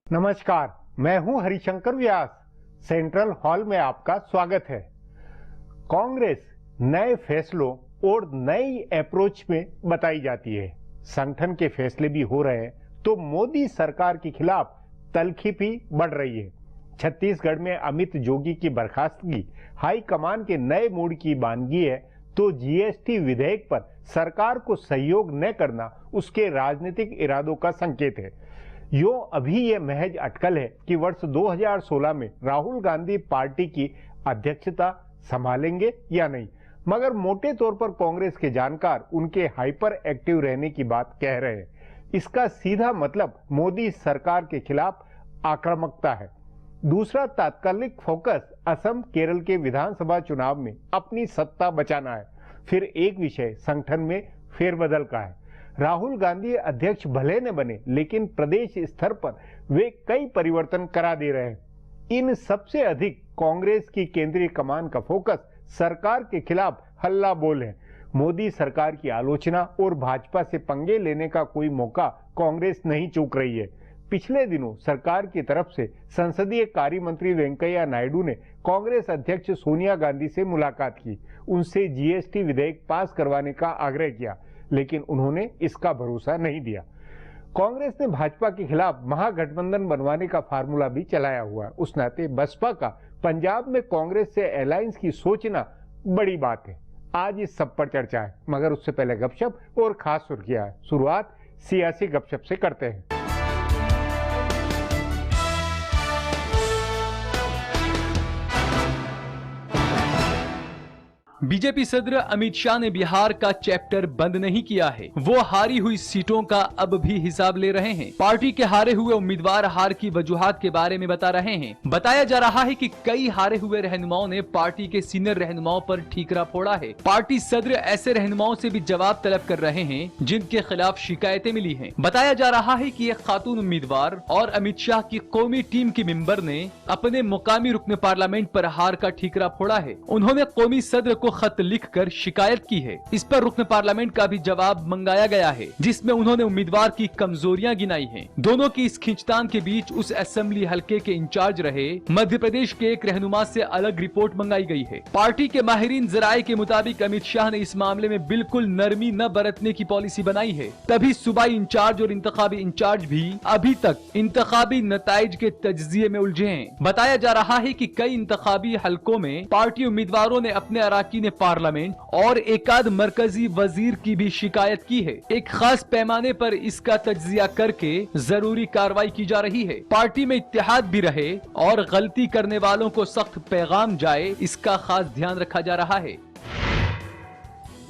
नमस्कार, मैं हूं हरिशंकर व्यास। सेंट्रल हॉल में आपका स्वागत है। कांग्रेस नए फैसलों और नई अप्रोच में बताई जाती है। संगठन के फैसले भी हो रहे हैं तो मोदी सरकार के खिलाफ तलखी भी बढ़ रही है। छत्तीसगढ़ में अमित जोगी की बर्खास्तगी हाई कमान के नए मूड की बानगी है तो जीएसटी विधेयक पर सरकार को सहयोग न करना उसके राजनीतिक इरादों का संकेत है। अभी ये महज अटकल है कि वर्ष 2016 में राहुल गांधी पार्टी की अध्यक्षता संभालेंगे या नहीं, मगर मोटे तौर पर कांग्रेस के जानकार उनके हाइपर एक्टिव रहने की बात कह रहे हैं। इसका सीधा मतलब मोदी सरकार के खिलाफ आक्रामकता है। दूसरा तात्कालिक फोकस असम केरल के विधानसभा चुनाव में अपनी सत्ता बचाना है। फिर एक विषय संगठन में फेरबदल का है। राहुल गांधी अध्यक्ष भले न बने, लेकिन प्रदेश स्तर पर वे कई परिवर्तन करा दे रहे हैं। इन सबसे अधिक कांग्रेस की केंद्रीय कमान का फोकस सरकार के खिलाफ हल्ला बोल है। मोदी सरकार की आलोचना और भाजपा से पंगे लेने का कोई मौका कांग्रेस नहीं चूक रही है। पिछले दिनों सरकार की तरफ से संसदीय कार्य मंत्री वेंकैया नायडू ने कांग्रेस अध्यक्ष सोनिया गांधी से मुलाकात की, उनसे जीएसटी विधेयक पास करवाने का आग्रह किया, लेकिन उन्होंने इसका भरोसा नहीं दिया। कांग्रेस ने भाजपा के खिलाफ महागठबंधन बनवाने का फार्मूला भी चलाया हुआ है। उस नाते बसपा का पंजाब में कांग्रेस से अलायंस की सोचना बड़ी बात है। आज इस सब पर चर्चा है, मगर उससे पहले गपशप और खास सुर्खियां। शुरुआत सियासी गपशप से करते हैं। बीजेपी सदर अमित शाह ने बिहार का चैप्टर बंद नहीं किया है। वो हारी हुई सीटों का अब भी हिसाब ले रहे हैं। पार्टी के हारे हुए उम्मीदवार हार की वजूहात के बारे में बता रहे हैं। बताया जा रहा है कि कई हारे हुए रहनुमाओं ने पार्टी के सीनियर रहनुमाओं पर ठीकरा फोड़ा है। पार्टी सदर ऐसे रहनुमाओं से भी जवाब तलब कर रहे हैं जिनके खिलाफ शिकायतें मिली हैं। बताया जा रहा है कि एक खातून उम्मीदवार और अमित शाह की कौमी टीम के मेंबर ने अपने मुकामी रुकन पार्लियामेंट पर हार का ठीकरा फोड़ा है। उन्होंने कौमी सदर को खत लिखकर शिकायत की है। इस पर रुकन पार्लियामेंट का भी जवाब मंगाया गया है, जिसमें उन्होंने उम्मीदवार की कमजोरियां गिनाई हैं। दोनों की इस खींचतान के बीच उस असेंबली हलके के इंचार्ज रहे मध्य प्रदेश के एक रहनुमा से अलग रिपोर्ट मंगाई गई है। पार्टी के माहिरीन जराये के मुताबिक अमित शाह ने इस मामले में बिल्कुल नरमी न बरतने की पॉलिसी बनाई है। तभी सूबाई इंचार्ज और इंतखाबी इंचार्ज भी अभी तक इंतखाबी नताइज के तज्जिये में उलझे हैं। बताया जा रहा है कि कई इंतखाबी हलकों में पार्टी उम्मीदवारों ने अपने अराकीन पार्लियामेंट और एकाध मरकजी वजीर की भी शिकायत की है। एक खास पैमाने पर इसका तज्जिया करके जरूरी कार्रवाई की जा रही है। पार्टी में इत्तेहाद भी रहे और गलती करने वालों को सख्त पैगाम जाए, इसका खास ध्यान रखा जा रहा है।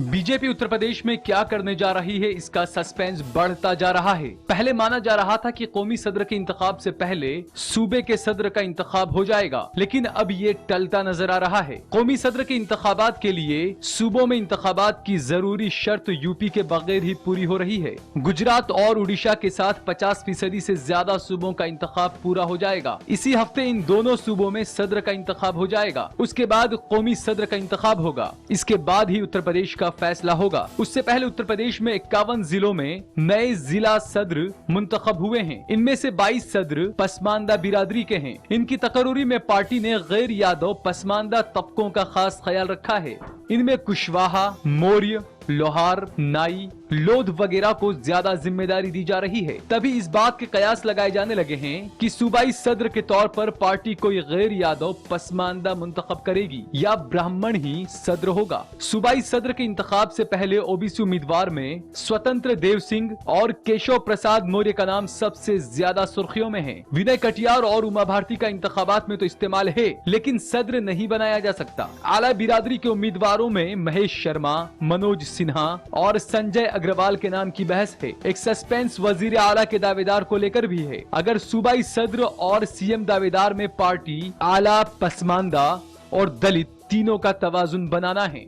बीजेपी उत्तर प्रदेश में क्या करने जा रही है, इसका सस्पेंस बढ़ता जा रहा है। पहले माना जा रहा था कि कौमी सदर के इंतखाब से पहले सूबे के सदर का इंतखाब हो जाएगा, लेकिन अब ये टलता नजर आ रहा है। कौमी सदर के इंतखाबात के लिए सूबों में इंतखाबात की जरूरी शर्त यूपी के बगैर ही पूरी हो रही है। गुजरात और उड़ीसा के साथ 50% से ज्यादा सूबों का इंतखाब पूरा हो जाएगा। इसी हफ्ते इन दोनों सूबों में सदर का इंतखाब हो जाएगा। उसके बाद कौमी सदर का इंतखाब होगा। इसके बाद ही उत्तर प्रदेश का फैसला होगा। उससे पहले उत्तर प्रदेश में 51 जिलों में नए जिला सदर मुंतखब हुए हैं। इनमें से 22 सदर पसमानदा बिरादरी के हैं। इनकी तकर्री में पार्टी ने गैर यादव पसमानदा तबकों का खास ख्याल रखा है। इनमें कुशवाहा, मौर्य, लोहार, नाई, लोध वगैरह को ज्यादा जिम्मेदारी दी जा रही है। तभी इस बात के कयास लगाए जाने लगे हैं कि सूबाई सदर के तौर पर पार्टी कोई गैर यादव पसमानदा मुंतखब करेगी या ब्राह्मण ही सदर होगा। सूबाई सदर के इंतखाब से पहले ओबीसी उम्मीदवार में स्वतंत्र देव सिंह और केशव प्रसाद मौर्य का नाम सबसे ज्यादा सुर्खियों में है। विनय कटियार और उमा भारती का इंतखाबात में तो इस्तेमाल है, लेकिन सदर नहीं बनाया जा सकता। आला बिरादरी के उम्मीदवारों में महेश शर्मा, मनोज सिन्हा और संजय अग्रवाल के नाम की बहस है। एक सस्पेंस वजीर आला के दावेदार को लेकर भी है। अगर सूबाई सदर और सीएम दावेदार में पार्टी आला, पसमानदा और दलित तीनों का तवाजुन बनाना है।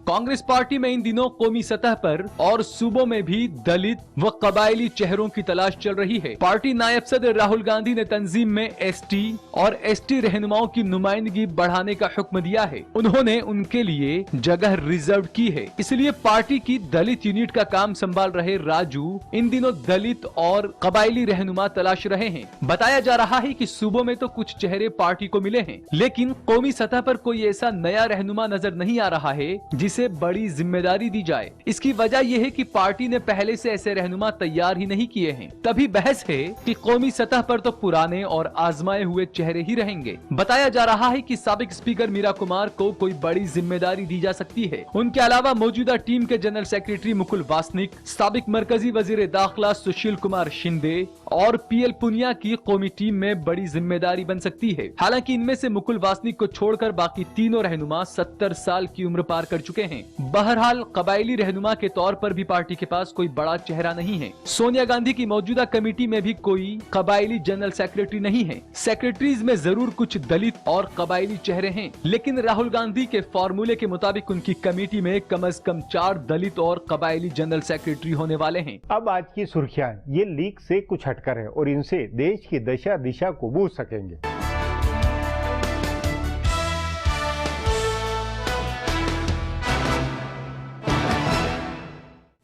कांग्रेस पार्टी में इन दिनों कौमी सतह पर और सूबों में भी दलित व कबायली चेहरों की तलाश चल रही है। पार्टी नायब सदर राहुल गांधी ने तंजीम में एसटी और एसटी रहनुमाओं की नुमाइंदगी बढ़ाने का हुक्म दिया है। उन्होंने उनके लिए जगह रिजर्व की है। इसलिए पार्टी की दलित यूनिट का काम संभाल रहे राजू इन दिनों दलित और कबायली रहनुमा तलाश रहे हैं। बताया जा रहा है कि सूबों में तो कुछ चेहरे पार्टी को मिले हैं, लेकिन कौमी सतह पर कोई ऐसा नया रहनुमा नजर नहीं आ रहा है जिसे बड़ी जिम्मेदारी दी जाए। इसकी वजह यह है कि पार्टी ने पहले से ऐसे रहनुमा तैयार ही नहीं किए हैं। तभी बहस है कि कौमी सतह पर तो पुराने और आजमाए हुए चेहरे ही रहेंगे। बताया जा रहा है कि साबिक स्पीकर मीरा कुमार को कोई बड़ी जिम्मेदारी दी जा सकती है। उनके अलावा मौजूदा टीम के जनरल सेक्रेटरी मुकुल वासनिक, साबिक मरकजी वजीर दाखिला सुशील कुमार शिंदे और पीएल पुनिया की कौमी टीम में बड़ी जिम्मेदारी बन सकती है। हालांकि इनमें से मुकुल वासनिक को छोड़कर बाकी तीनों रहनुमा 70 साल की उम्र पार कर चुके हैं। बहरहाल कबायली रहनुमा के तौर पर भी पार्टी के पास कोई बड़ा चेहरा नहीं है। सोनिया गांधी की मौजूदा कमेटी में भी कोई कबायली जनरल सेक्रेटरी नहीं है। सेक्रेटरीज में जरूर कुछ दलित और कबायली चेहरे हैं, लेकिन राहुल गांधी के फॉर्मूले के मुताबिक उनकी कमेटी में कम से कम 4 दलित और कबायली जनरल सेक्रेटरी होने वाले हैं। अब आज की सुर्खियां ये लीक से कुछ हटकर है और इनसे देश की दशा दिशा को बूझ सकेंगे।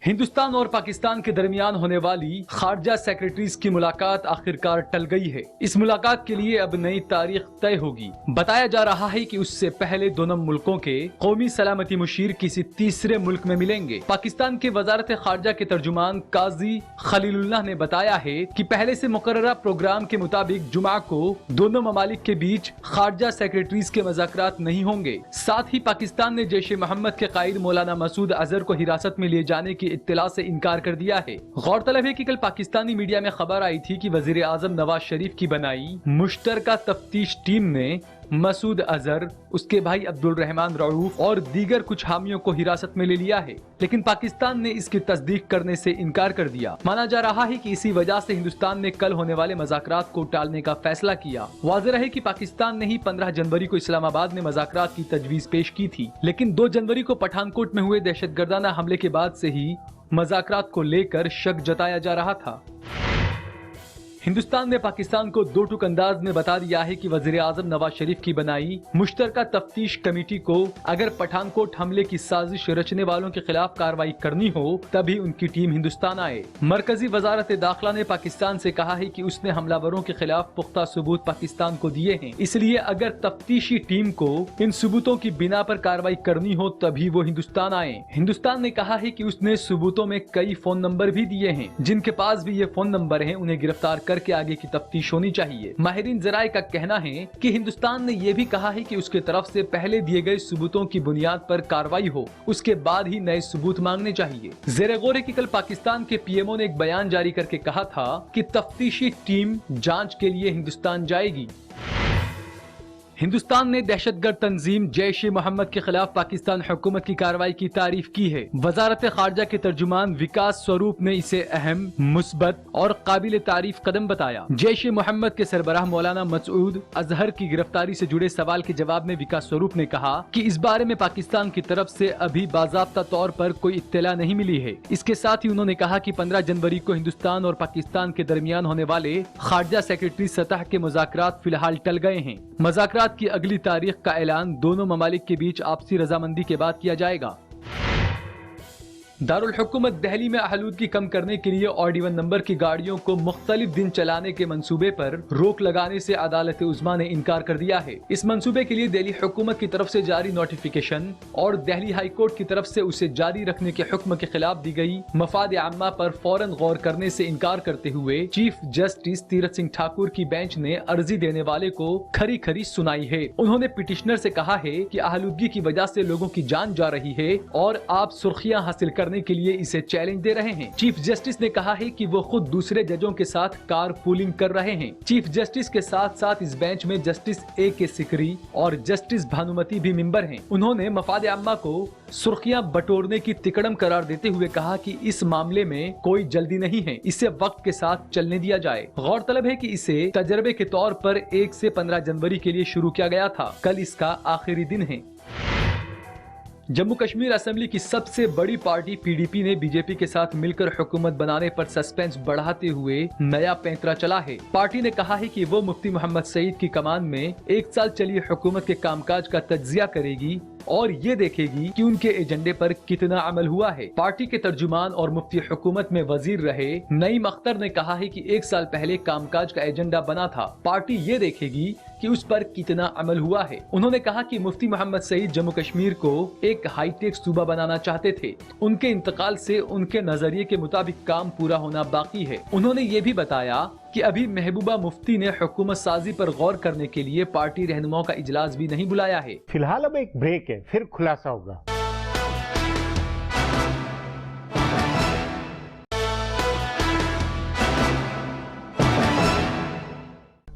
हिंदुस्तान और पाकिस्तान के दरमियान होने वाली खारजा सेक्रेटरीज की मुलाकात आखिरकार टल गई है। इस मुलाकात के लिए अब नई तारीख तय होगी। बताया जा रहा है कि उससे पहले दोनों मुल्कों के कौमी सलामती मुशीर किसी तीसरे मुल्क में मिलेंगे। पाकिस्तान के वजारत खारजा के तर्जुमान काजी खलीलुल्लाह ने बताया है कि पहले से मुकर्ररा प्रोग्राम के मुताबिक जुमा को दोनों ममालिक के बीच खारजा सेक्रेटरीज के मुज़ाकरात नहीं होंगे। साथ ही पाकिस्तान ने जैश ए मोहम्मद के कायद मौलाना मसूद अजहर को हिरासत में लिए जाने की इत्तला से इनकार कर दिया है। गौरतलब है कि कल पाकिस्तानी मीडिया में खबर आई थी कि वजीर आजम नवाज शरीफ की बनाई मुश्तरका तफ्तीश टीम ने मसूद अजहर, उसके भाई अब्दुल रहमान रऊफ और दीगर कुछ हामियों को हिरासत में ले लिया है, लेकिन पाकिस्तान ने इसकी तस्दीक करने से इनकार कर दिया। माना जा रहा है कि इसी वजह से हिंदुस्तान ने कल होने वाले मुज़ाकरात को टालने का फैसला किया। वाज़ेह है कि पाकिस्तान ने ही 15 जनवरी को इस्लामाबाद में मुज़ाकरात की तजवीज़ पेश की थी, लेकिन 2 जनवरी को पठानकोट में हुए दहशतगर्दाना हमले के बाद से ही मुज़ाकरात को लेकर शक जताया जा रहा था। हिंदुस्तान ने पाकिस्तान को 2 टूक अंदाज में बता दिया है कि वजीर आजम नवाज शरीफ की बनाई मुश्तरका तफ्तीश कमेटी को अगर पठानकोट हमले की साजिश रचने वालों के खिलाफ कार्रवाई करनी हो तभी उनकी टीम हिंदुस्तान आए। मरकजी वजारत दाखिला ने पाकिस्तान से कहा है कि उसने हमलावरों के खिलाफ पुख्ता सबूत पाकिस्तान को दिए हैं, इसलिए अगर तफ्तीशी टीम को इन सबूतों की बिना पर कार्रवाई करनी हो तभी वो हिंदुस्तान आए। हिंदुस्तान ने कहा है कि उसने सबूतों में कई फोन नंबर भी दिए हैं, जिनके पास भी ये फोन नंबर हैं उन्हें गिरफ्तार करके आगे की तफ्तीश होनी चाहिए। माहिरीन ज़राए का कहना है कि हिंदुस्तान ने यह भी कहा है कि उसके तरफ से पहले दिए गए सबूतों की बुनियाद पर कार्रवाई हो, उसके बाद ही नए सबूत मांगने चाहिए। ज़ेरे गौर है कि कल पाकिस्तान के पीएमओ ने एक बयान जारी करके कहा था कि तफ्तीशी टीम जांच के लिए हिंदुस्तान जाएगी। हिंदुस्तान ने दहशतगर्द तंजीम जैश ए मोहम्मद के खिलाफ पाकिस्तान हुकूमत की कार्रवाई की तारीफ की है। वजारत खारजा के तर्जुमान विकास स्वरूप ने इसे अहम, मुस्बत और काबिल तारीफ कदम बताया। जैश ए मोहम्मद के सरबराह मौलाना मसूद अजहर की गिरफ्तारी से जुड़े सवाल के जवाब में विकास स्वरूप ने कहा कि इस बारे में पाकिस्तान की तरफ से अभी बाज़ाब्ता तौर पर कोई इत्तला नहीं मिली है। इसके साथ ही उन्होंने कहा कि 15 जनवरी को हिंदुस्तान और पाकिस्तान के दरमियान होने वाले खारजा सेक्रेटरी सतह के मुज़ाकरात फिलहाल टल गए हैं। मुज़ाकरात की अगली तारीख का ऐलान दोनों ममालिक के बीच आपसी रजामंदी के बाद किया जाएगा। दारुल हुकूमत दिल्ली में आलूदगी कम करने के लिए ऑड इवन नंबर की गाड़ियों को मुख्तलिफ दिन चलाने के मंसूबे पर रोक लगाने से अदालत उज़्मा ने इनकार कर दिया है। इस मंसूबे के लिए दिल्ली हुकूमत की तरफ से जारी नोटिफिकेशन और दिल्ली हाई कोर्ट की तरफ से उसे जारी रखने के हुक्म के खिलाफ दी गई मफाद आम्मा पर फौरन गौर करने से इनकार करते हुए चीफ जस्टिस तीरथ सिंह ठाकुर की बेंच ने अर्जी देने वाले को खरी खरी सुनाई है। उन्होंने पिटिशनर से कहा है कि आलूदगी की वजह से लोगों की जान जा रही है और आप सुर्खियां हासिल करने के लिए इसे चैलेंज दे रहे हैं। चीफ जस्टिस ने कहा है कि वो खुद दूसरे जजों के साथ कार पूलिंग कर रहे हैं। चीफ जस्टिस के साथ साथ इस बेंच में जस्टिस A.K. सिकरी और जस्टिस भानुमति भी मेंबर हैं। उन्होंने मफाद आम्मा को सुर्खियां बटोरने की तिकड़म करार देते हुए कहा कि इस मामले में कोई जल्दी नहीं है, इसे वक्त के साथ चलने दिया जाए। गौरतलब है कि इसे तजर्बे के तौर पर 1 से 15 जनवरी के लिए शुरू किया गया था। कल इसका आखिरी दिन है। जम्मू कश्मीर असेंबली की सबसे बड़ी पार्टी पीडीपी ने बीजेपी के साथ मिलकर हुकूमत बनाने पर सस्पेंस बढ़ाते हुए नया पैंतरा चला है। पार्टी ने कहा है कि वो मुफ्ती मोहम्मद सईद की कमान में 1 साल चली हुकूमत के कामकाज का तज्जिया करेगी और ये देखेगी कि उनके एजेंडे पर कितना अमल हुआ है। पार्टी के तर्जुमान और मुफ्ती हुकूमत में वजीर रहे नईम अख्तर ने कहा है कि 1 साल पहले कामकाज का एजेंडा बना था, पार्टी ये देखेगी कि उस पर कितना अमल हुआ है। उन्होंने कहा कि मुफ्ती मोहम्मद सईद जम्मू कश्मीर को एक हाईटेक सूबा बनाना चाहते थे। उनके इंतकाल से उनके नजरिए के मुताबिक काम पूरा होना बाकी है। उन्होंने ये भी बताया कि अभी महबूबा मुफ्ती ने हुकूमत साजी पर गौर करने के लिए पार्टी रहनुमाओं का इजलास भी नहीं बुलाया है। फिलहाल अब एक ब्रेक है, फिर खुलासा होगा।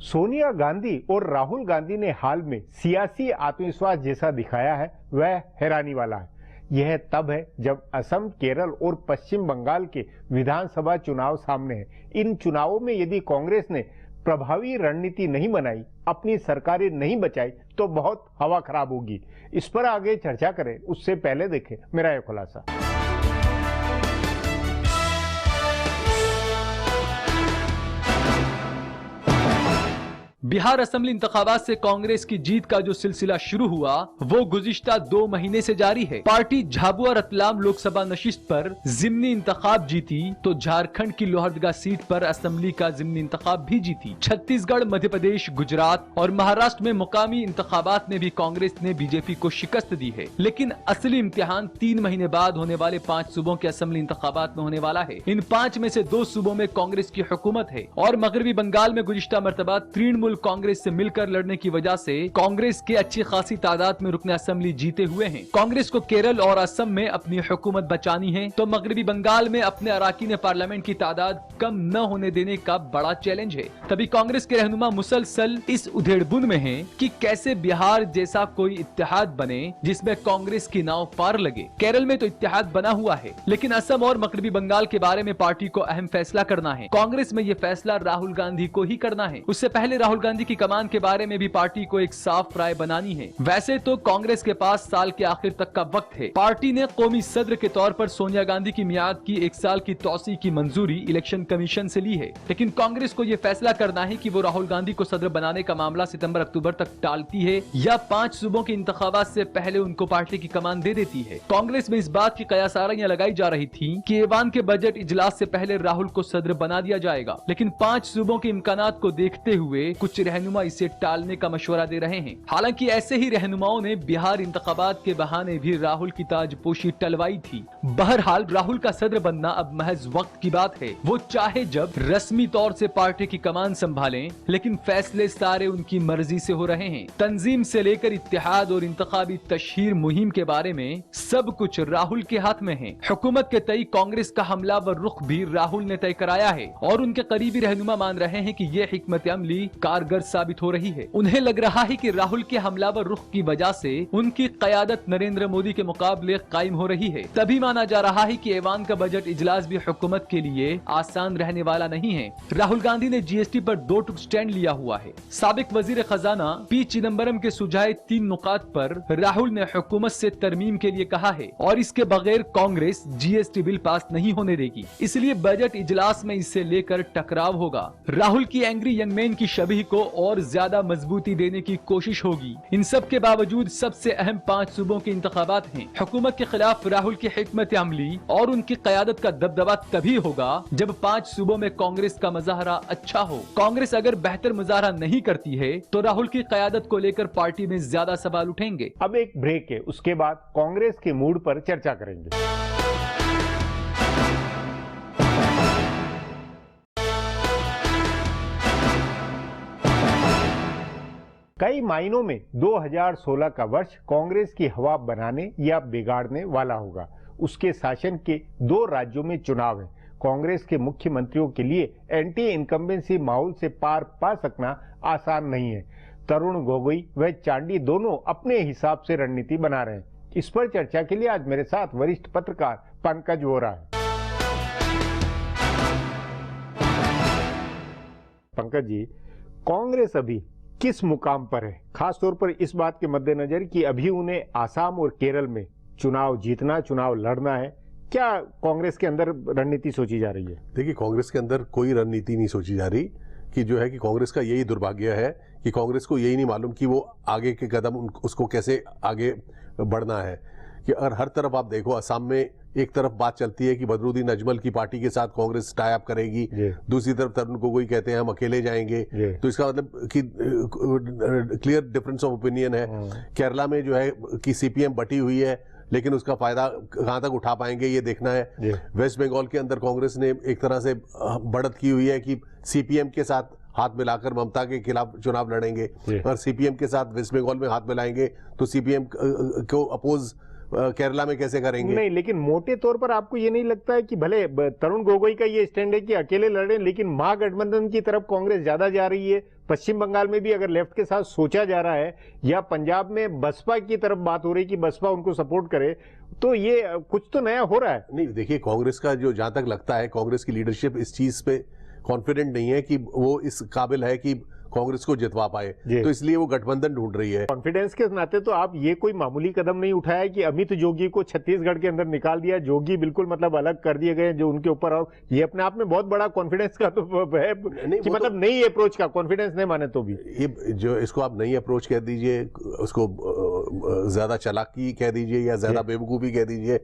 सोनिया गांधी और राहुल गांधी ने हाल में सियासी आत्मविश्वास जैसा दिखाया है, वह हैरानी वाला है। यह तब है जब असम, केरल और पश्चिम बंगाल के विधानसभा चुनाव सामने हैं। इन चुनावों में यदि कांग्रेस ने प्रभावी रणनीति नहीं बनाई, अपनी सरकारें नहीं बचाई, तो बहुत हवा खराब होगी। इस पर आगे चर्चा करें, उससे पहले देखें मेरा यह खुलासा। बिहार असेंबली इंतखाबात से कांग्रेस की जीत का जो सिलसिला शुरू हुआ वो गुज़िश्ता 2 महीने से जारी है। पार्टी झाबुआ रतलाम लोकसभा नशिस्त पर जिमनी इंतखाब जीती तो झारखंड की लोहरदगा सीट पर असेंबली का जिमनी इंतखाब भी जीती। छत्तीसगढ़, मध्य प्रदेश, गुजरात और महाराष्ट्र में मुकामी इंतखाबात में भी कांग्रेस ने बीजेपी को शिकस्त दी है। लेकिन असली इम्तिहान 3 महीने बाद होने वाले 5 सूबों के असेंबली इंतखाबात में होने वाला है। इन 5 में से 2 सूबों में कांग्रेस की हुकूमत है और मगरबी बंगाल में गुज़िश्ता मर्तबा तृणमूल कांग्रेस से मिलकर लड़ने की वजह से कांग्रेस के अच्छी खासी तादाद में रुकने असेंबली जीते हुए हैं। कांग्रेस को केरल और असम में अपनी हुकूमत बचानी है तो मगरबी बंगाल में अपने अराकीन पार्लियामेंट की तादाद कम न होने देने का बड़ा चैलेंज है। तभी कांग्रेस के रहनुमा मुसलसल इस उधेड़बुन में हैं कि कैसे बिहार जैसा कोई इत्तेहाद बने जिसमें कांग्रेस की नाव पार लगे। केरल में तो इत्तेहाद बना हुआ है, लेकिन असम और मगरबी बंगाल के बारे में पार्टी को अहम फैसला करना है। कांग्रेस में ये फैसला राहुल गांधी को ही करना है। उससे पहले राहुल गांधी की कमान के बारे में भी पार्टी को एक साफ राय बनानी है। वैसे तो कांग्रेस के पास साल के आखिर तक का वक्त है। पार्टी ने कौमी सदर के तौर पर सोनिया गांधी की मियाद की 1 साल की तौसी की मंजूरी इलेक्शन कमीशन से ली है, लेकिन कांग्रेस को यह फैसला करना है कि वो राहुल गांधी को सदर बनाने का मामला सितंबर-अक्टूबर तक टालती है या 5 सूबों के इंतखाबात से पहले उनको पार्टी की कमान दे देती है। कांग्रेस में इस बात की कयासारियां लगाई जा रही थी कि ऐवान के बजट इजलास से पहले राहुल को सदर बना दिया जाएगा, लेकिन 5 सूबों के इम्कानात को देखते हुए कुछ रहनुमा इसे टालने का मशवरा दे रहे हैं। हालांकि ऐसे ही रहनुमाओं ने बिहार इंतखाबात के बहाने भी राहुल की ताजपोशी टलवाई थी। बहरहाल राहुल का सदर बनना अब महज वक्त की बात है। वो चाहे जब रस्मी तौर से पार्टी की कमान संभालें, लेकिन फैसले सारे उनकी मर्जी से हो रहे हैं। तंजीम से लेकर इत्तेहाद और इंतखाबी तशहीर मुहिम के बारे में सब कुछ राहुल के हाथ में है। हुकूमत के तई कांग्रेस का हमलावर रुख भी राहुल ने तय कराया है और उनके करीबी रहनुमा मान रहे हैं कि ये हिकमत अमली कारगर साबित हो रही है। उन्हें लग रहा है कि राहुल के हमलावर रुख की वजह से उनकी क़यादत नरेंद्र मोदी के मुकाबले कायम हो रही है। तभी माना जा रहा है कि ऐवान का बजट इजलास भी हुकूमत के लिए आसान रहने वाला नहीं है। राहुल गांधी ने जीएसटी पर 2 टुक स्टैंड लिया हुआ है। साबिक वजीर खजाना पी चिदम्बरम के सुझाए 3 नुकात पर राहुल ने हुकूमत से तरमीम के लिए कहा है और इसके बगैर कांग्रेस जीएसटी बिल पास नहीं होने देगी, इसलिए बजट इजलास में इससे लेकर टकराव होगा। राहुल की एंग्री यंग मैन की शबीह को और ज्यादा मजबूती देने की कोशिश होगी। इन सब के बावजूद सबसे अहम 5 सूबों के इंतखाबात हैं। हुकूमत के खिलाफ राहुल की हिकमत अमली और उनकी क़यादत का दबदबा तभी होगा जब 5 सूबों में कांग्रेस का मुजाहरा अच्छा हो। कांग्रेस अगर बेहतर मुजाहरा नहीं करती है तो राहुल की क़यादत को लेकर पार्टी में ज्यादा सवाल उठेंगे। अब एक ब्रेक है, उसके बाद कांग्रेस के मूड पर चर्चा करेंगे। कई मायनों में 2016 का वर्ष कांग्रेस की हवा बनाने या बिगाड़ने वाला होगा। उसके शासन के 2 राज्यों में चुनाव है। कांग्रेस के मुख्यमंत्रियों के लिए एंटी इनकम्बेंसी माहौल से पार पा सकना आसान नहीं है। तरुण गोगोई व चांडी दोनों अपने हिसाब से रणनीति बना रहे हैं। इस पर चर्चा के लिए आज मेरे साथ वरिष्ठ पत्रकार पंकज वोरा है। पंकज जी, कांग्रेस अभी किस मुकाम पर है, खासतौर पर इस बात के मद्देनजर कि अभी उन्हें आसाम और केरल में चुनाव जीतना, चुनाव लड़ना है। क्या कांग्रेस के अंदर रणनीति सोची जा रही है? देखिए, कांग्रेस के अंदर कोई रणनीति नहीं सोची जा रही कि जो है कि कांग्रेस का यही दुर्भाग्य है कि कांग्रेस को यही नहीं मालूम कि वो आगे के कदम उसको कैसे आगे बढ़ना है। कि और हर तरफ आप देखो, असम में एक तरफ बात चलती है कि बदरुद्दीन अजमल की पार्टी के साथ कांग्रेस टाई अप करेगी, दूसरी तरफ तरुण गोगोई कहते हैं हम अकेले जाएंगे। तो इसका मतलब कि क्लियर डिफरेंस ऑफ ओपिनियन है। केरला में जो है कि सीपीएम बटी हुई है, लेकिन उसका फायदा कहां तक उठा पाएंगे ये देखना है। वेस्ट बंगाल के अंदर कांग्रेस ने एक तरह से बढ़त की हुई है कि सीपीएम के साथ हाथ मिलाकर ममता के खिलाफ चुनाव लड़ेंगे, और सीपीएम के साथ वेस्ट बंगाल में हाथ मिलाएंगे तो सीपीएम को अपोज केरला में कैसे करेंगे? नहीं, लेकिन मोटे तौर पर आपको ये नहीं लगता है कि भले तरुण गोगोई का ये स्टैंड है कि अकेले लड़े, लेकिन महागठबंधन की तरफ कांग्रेस ज्यादा जा रही है? पश्चिम बंगाल में भी अगर लेफ्ट के साथ सोचा जा रहा है, या पंजाब में बसपा की तरफ बात हो रही है कि बसपा उनको सपोर्ट करे, तो ये कुछ तो नया हो रहा है। नहीं, देखिए, कांग्रेस का जो जहां तक लगता है, कांग्रेस की लीडरशिप इस चीज पे कॉन्फिडेंट नहीं है कि वो इस काबिल है कि कांग्रेस को जितवा पाए, तो इसलिए वो गठबंधन ढूंढ रही है। कॉन्फिडेंस के नाते तो आप ये कोई मामूली कदम नहीं उठाया कि अमित जोगी को छत्तीसगढ़ के अंदर निकाल दिया, जोगी बिल्कुल मतलब अलग कर दिए गए जो उनके ऊपर, और ये अपने आप में बहुत बड़ा कॉन्फिडेंस का तो है कि मतलब तो, नई अप्रोच का कॉन्फिडेंस नहीं माने तो भी ये जो इसको आप नई अप्रोच कह दीजिए, उसको ज्यादा चालाकी कह दीजिए या ज्यादा बेवकूफी कह दीजिए,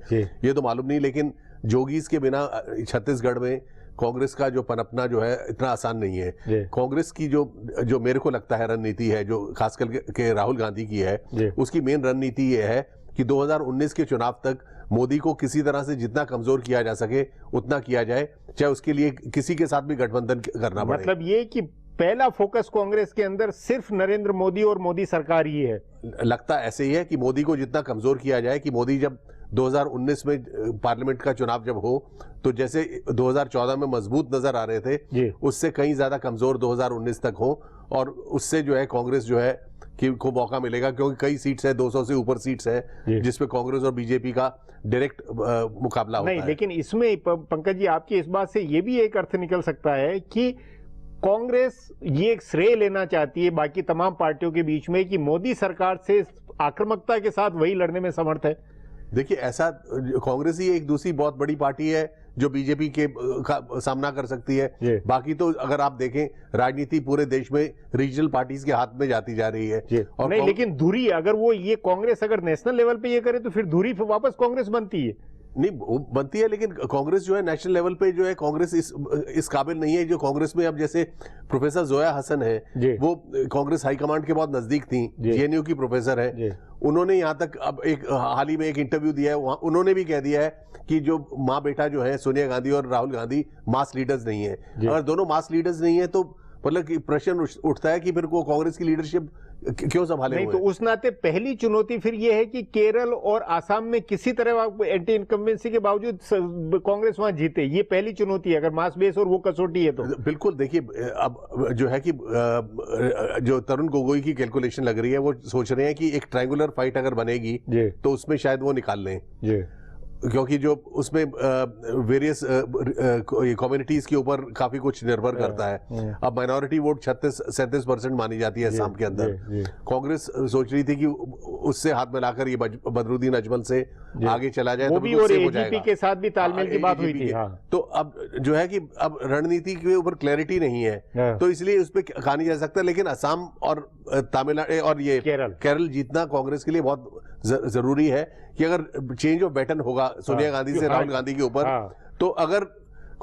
ये तो मालूम नहीं। लेकिन जोगीज के बिना छत्तीसगढ़ में कांग्रेस का जो पनपना जो है इतना आसान नहीं है। कांग्रेस की जो मेरे को लगता है रणनीति है, जो खासकर के राहुल गांधी की है, उसकी मेन रणनीति ये है कि 2019 के चुनाव तक मोदी को किसी तरह से जितना कमजोर किया जा सके उतना किया जाए, चाहे उसके लिए किसी के साथ भी गठबंधन करना पड़े। मतलब ये कि पहला फोकस कांग्रेस के अंदर सिर्फ नरेंद्र मोदी और मोदी सरकार ही है। लगता ऐसे ही है कि मोदी को जितना कमजोर किया जाए, कि मोदी जब 2019 में पार्लियामेंट का चुनाव जब हो तो जैसे 2014 में मजबूत नजर आ रहे थे, उससे कहीं ज्यादा कमजोर 2019 तक हो, और उससे जो है कांग्रेस जो है कि को मौका मिलेगा, क्योंकि कई सीट्स है, 200 से ऊपर सीट्स है जिसपे कांग्रेस और बीजेपी का डायरेक्ट मुकाबला होता है। नहीं, लेकिन इसमें पंकज जी आपकी इस बात से ये भी एक अर्थ निकल सकता है कि कांग्रेस ये एक श्रेय लेना चाहती है बाकी तमाम पार्टियों के बीच में कि मोदी सरकार से आक्रामकता के साथ वही लड़ने में समर्थ है। देखिए, ऐसा कांग्रेस ही एक दूसरी बहुत बड़ी पार्टी है जो बीजेपी के का सामना कर सकती है। बाकी तो अगर आप देखें, राजनीति पूरे देश में रीजनल पार्टीज के हाथ में जाती जा रही है। और नहीं, लेकिन धुरी अगर वो ये कांग्रेस अगर नेशनल लेवल पे ये करे तो फिर धुरी वापस कांग्रेस बनती है। नहीं बनती है, लेकिन कांग्रेस जो है नेशनल लेवल पे जो है कांग्रेस इस काबिल नहीं है। जो कांग्रेस में अब जैसे प्रोफेसर जोया हसन है, वो कांग्रेस हाईकमांड के बहुत नजदीक थी, जेएनयू की प्रोफेसर है। उन्होंने यहाँ तक अब एक हाल ही में एक इंटरव्यू दिया है, उन्होंने भी कह दिया है कि जो माँ बेटा जो है सोनिया गांधी और राहुल गांधी मास लीडर्स नहीं है। अगर दोनों मास लीडर्स नहीं है तो मतलब कि प्रश्न उठता है कि फिर को कांग्रेस की लीडरशिप क्यों संभाले नहीं। तो उस नाते पहली चुनौती फिर यह है कि केरल और आसाम में किसी तरह एंटी इनकम्बेंसी के बावजूद कांग्रेस वहां जीते, ये पहली चुनौती है अगर मास बेस और वो कसौटी है तो। बिल्कुल, देखिए अब जो है कि जो तरुण गोगोई की कैलकुलेशन लग रही है, वो सोच रहे हैं कि एक ट्रायंगुलर फाइट अगर बनेगी तो उसमें शायद वो निकाल लें, क्योंकि जो उसमें वेरियस कम्युनिटीज के ऊपर काफी कुछ निर्भर करता है। अब माइनॉरिटी वोट 36-37% मानी जाती है असम के अंदर। कांग्रेस सोच रही थी कि उससे हाथ मिलाकर ये बदरुद्दीन अजमल से आगे चला जाए, वो भी और एजीपी के साथ भी तालमेल की बात हुई थी। तो अब जो है कि अब रणनीति के ऊपर क्लैरिटी नहीं है, तो इसलिए उस पर कहा नहीं जा सकता। लेकिन असम और तमिलनाडु और ये केरल जीतना कांग्रेस के लिए बहुत जरूरी है कि अगर चेंज ऑफ बैटन होगा सोनिया गांधी से राहुल गांधी के ऊपर, तो अगर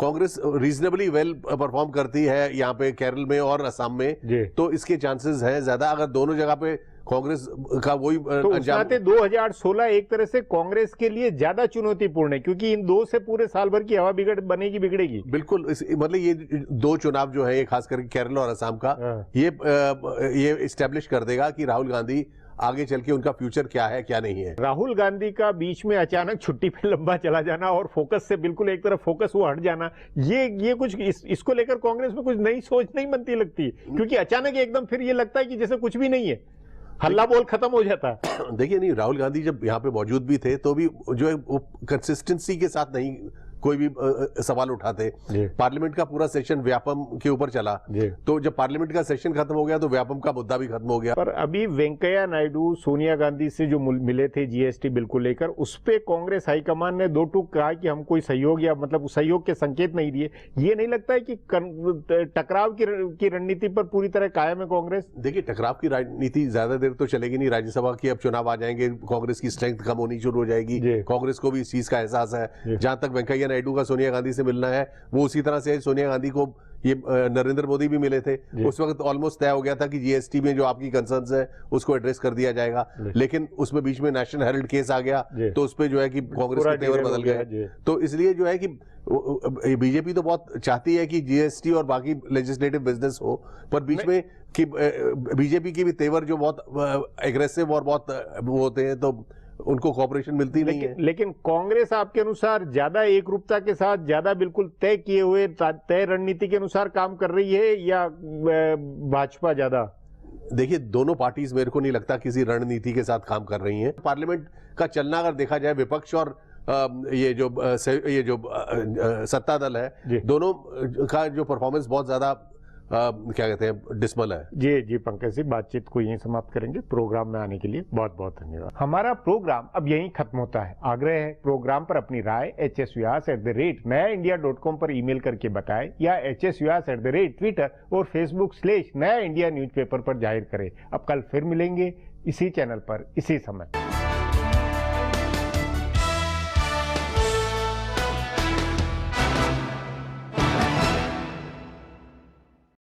कांग्रेस रीजनेबली वेल परफॉर्म करती है यहाँ पे केरल में और असम में, तो इसके चांसेस हैं ज्यादा। अगर दोनों जगह पे कांग्रेस का वही तो 2016 एक तरह से कांग्रेस के लिए ज्यादा चुनौतीपूर्ण है, क्योंकि इन दो से पूरे साल भर की हवा बिगड़ेगी। बिल्कुल, मतलब ये दो चुनाव जो है, खास करके केरल और असम का, ये इस्टेब्लिश कर देगा कि राहुल गांधी आगे चल के उनका फ्यूचर क्या है क्या नहीं है। राहुल गांधी का बीच में अचानक छुट्टी पे लंबा चला जाना और फोकस से बिल्कुल एक तरफ फोकस वो हट जाना, ये कुछ इसको लेकर कांग्रेस में कुछ नई सोच नहीं बनती लगती, क्योंकि अचानक एकदम फिर ये लगता है कि जैसे कुछ भी नहीं है, हल्ला बोल खत्म हो जाता है। देखिए, नहीं, राहुल गांधी जब यहाँ पे मौजूद भी थे तो भी जो है वो कंसिस्टेंसी के साथ नहीं कोई भी सवाल उठाते। पार्लियामेंट का पूरा सेशन व्यापम के ऊपर चला, तो जब पार्लियामेंट का सेशन खत्म हो गया तो व्यापम का मुद्दा भी खत्म हो गया। पर अभी वेंकैया नायडू सोनिया गांधी से जो मिले थे जीएसटी बिल को लेकर, उस पे कांग्रेस हाईकमान ने दो टूक कहा कि हम कोई सहयोग या मतलब सहयोग के संकेत नहीं दिए। ये नहीं लगता है कि टकराव की रणनीति पर पूरी तरह कायम है कांग्रेस? देखिए, टकराव की राजनीति ज्यादा देर तो चलेगी नहीं। राज्यसभा की अब चुनाव आ जाएंगे, कांग्रेस की स्ट्रेंथ कम होनी शुरू हो जाएगी। कांग्रेस को भी इस चीज का एहसास है। जहां तक वेंकैया नायडू का सोनिया गांधी से मिलना है, वो उसी तरह से सोनिया गांधी को ये नरेंद्र मोदी भी मिले थे। उस वक्त ऑलमोस्ट तय हो गया था कि जीएसटी में जो आपकी कंसर्न्स है उसको एड्रेस कर दिया जाएगा, लेकिन उसमें बीच में नेशनल हेराल्ड केस आ गया, तो उस पे जो है कि कांग्रेस के तेवर बदल गए। तो इसलिए जो है कि बीजेपी तो बहुत चाहती है कि जीएसटी और बाकी लेजिस्लेटिव बिजनेस हो, पर बीच में कि बीजेपी की भी तेवर जो बहुत एग्रेसिव और बहुत वो होते हैं, तो उनको कॉपरेशन मिलती नहीं है। लेकिन कांग्रेस आपके अनुसार ज्यादा एकरूपता के साथ, ज्यादा बिल्कुल तय किए हुए तय रणनीति के अनुसार काम कर रही है या भाजपा ज्यादा? देखिए, दोनों पार्टीज मेरे को नहीं लगता किसी रणनीति के साथ काम कर रही हैं। पार्लियामेंट का चलना अगर देखा जाए, विपक्ष और ये जो सत्ता दल है, दोनों का जो परफॉर्मेंस बहुत ज्यादा क्या कहते हैं, डिसमल है। जी पंकज जी, बातचीत को यहीं समाप्त करेंगे। प्रोग्राम में आने के लिए बहुत बहुत धन्यवाद। हमारा प्रोग्राम अब यहीं खत्म होता है। आग्रह है प्रोग्राम पर अपनी राय hsvyas@nayaindia.com पर ईमेल करके बताएं या hsvyas@Twitter और Facebook/नया इंडिया न्यूज़पेपर पर जाहिर करें। अब कल फिर मिलेंगे इसी चैनल पर इसी समय।